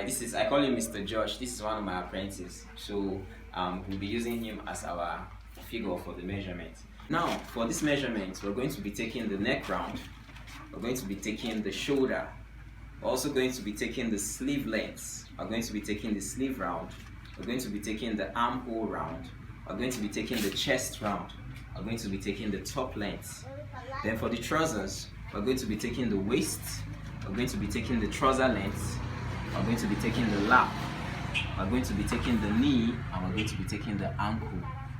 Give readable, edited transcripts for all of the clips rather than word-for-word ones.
I call him Mr. Josh. This is one of my apprentices. So we'll be using him as our figure for the measurement. Now for this measurement, we're going to be taking the neck round, we're going to be taking the shoulder, we're also going to be taking the sleeve length, we're going to be taking the sleeve round, we're going to be taking the armhole round, we're going to be taking the chest round, we're going to be taking the top length. Then for the trousers, we're going to be taking the waist, we're going to be taking the trouser length, we're going to be taking the lap, we're going to be taking the knee, and we're going to be taking the ankle.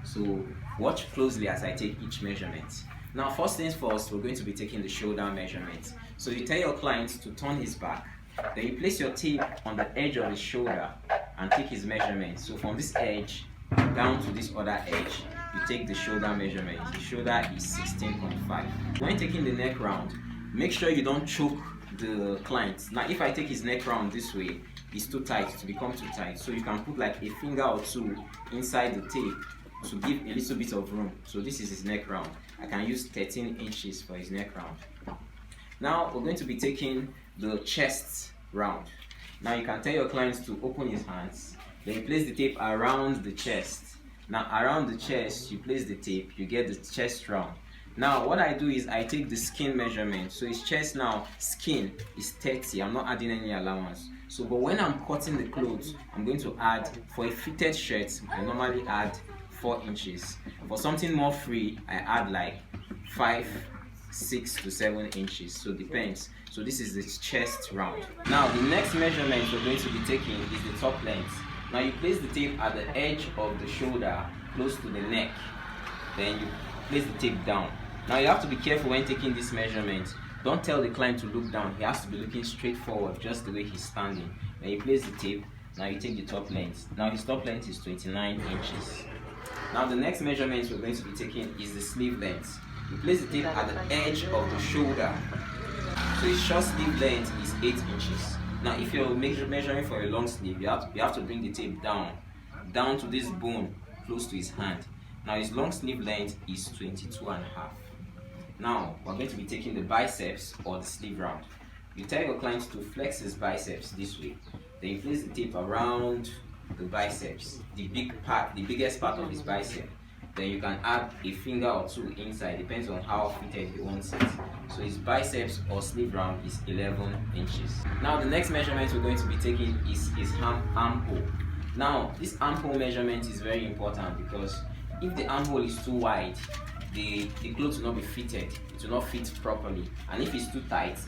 So watch closely as I take each measurement. Now first things first, we're going to be taking the shoulder measurement. So you tell your client to turn his back, then you place your tape on the edge of his shoulder and take his measurement. So from this edge down to this other edge, you take the shoulder measurement. The shoulder is 16.5. When taking the neck round, make sure you don't choke the client. Now if I take his neck round this way, it's too tight, to become too tight. So you can put like a finger or two inside the tape to give a little bit of room. So this is his neck round. I can use 13 inches for his neck round. Now we're going to be taking the chest round. Now you can tell your client to open his hands, then you place the tape around the chest. Now around the chest, you place the tape, you get the chest round. Now what I do is I take the skin measurement. So his chest now, skin is 30. I'm not adding any allowance. So but when I'm cutting the clothes, I'm going to add, for a fitted shirt, I normally add 4 inches. For something more free, I add like 5, 6 to 7 inches. So depends. So this is the chest round. Now the next measurement we're going to be taking is the top length. Now you place the tape at the edge of the shoulder, close to the neck. Then you place the tape down. Now you have to be careful when taking this measurement. Don't tell the client to look down. He has to be looking straight forward, just the way he's standing. Then you place the tape. Now you take the top length. Now his top length is 29 inches. Now the next measurement we're going to be taking is the sleeve length. You place the tape at the edge of the shoulder. So his short sleeve length is 8 inches. Now if you're measuring for a long sleeve, you have to bring the tape down to this bone close to his hand. Now his long sleeve length is 22.5. Now we're going to be taking the biceps or the sleeve round. You tell your client to flex his biceps this way. Then you place the tape around the biceps, the biggest part of his bicep. Then you can add a finger or two inside, depends on how fitted he wants it. So his biceps or sleeve round is 11 inches. Now the next measurement we're going to be taking is his armhole. Now this armhole measurement is very important because if the armhole is too wide, the clothes will not be fitted, it will not fit properly, and if it's too tight,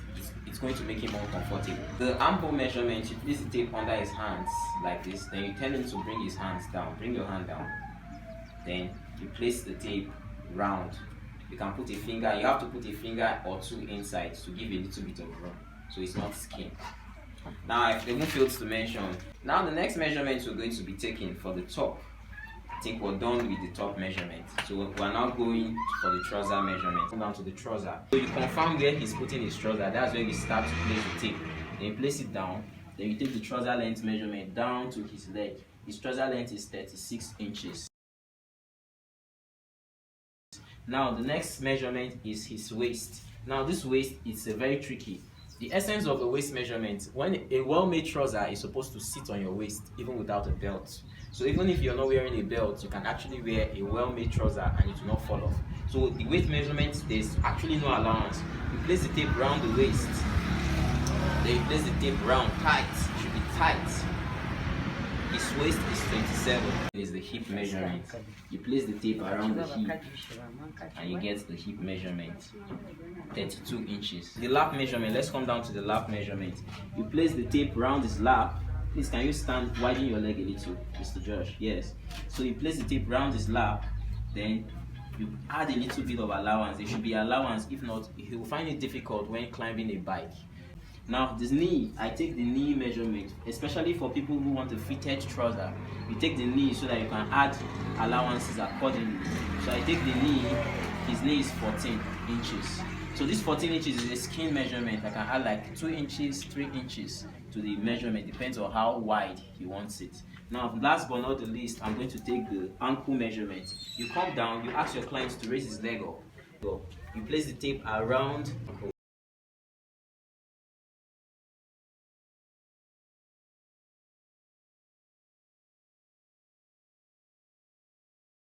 it's going to make him uncomfortable. The armhole measurement, you place the tape under his hands like this, then you tell him to bring his hands down, bring your hand down, then you place the tape round. You can put a finger, you have to put a finger or two inside to give a little bit of room, so it's not skin. Now I've even failed to mention, now the next measurement we're going to be taking for the top, I think we're done with the top measurement. So we're now going for the trouser measurement. Come down to the trouser. So you confirm where he's putting his trouser. That's where you start to place the tape. Then you place it down. Then you take the trouser length measurement down to his leg. His trouser length is 36 inches. Now the next measurement is his waist. Now this waist is very tricky. The essence of the waist measurement, when a well-made trouser is supposed to sit on your waist even without a belt. So even if you're not wearing a belt, you can actually wear a well-made trouser and it will not fall off. So the waist measurement, there's actually no allowance. You place the tape around the waist, then you place the tape around tight. It should be tight. His waist is 27. It is the hip measurement. You place the tape around the hip and you get the hip measurement, 32 inches. The lap measurement, let's come down to the lap measurement. You place the tape around his lap. Please, can you stand, widen your leg a little, Mr. Josh? Yes. So you place the tape around his lap, then you add a little bit of allowance. There should be allowance, if not, he will find it difficult when climbing a bike. Now this knee, I take the knee measurement, especially for people who want a fitted trouser. You take the knee so that you can add allowances accordingly. So I take the knee, his knee is 14 inches. So this 14 inches is a skin measurement. I can add like 2 inches, 3 inches to the measurement, depends on how wide he wants it. Now last but not the least, I'm going to take the ankle measurement. You come down, you ask your client to raise his leg up. You place the tape around the ankle.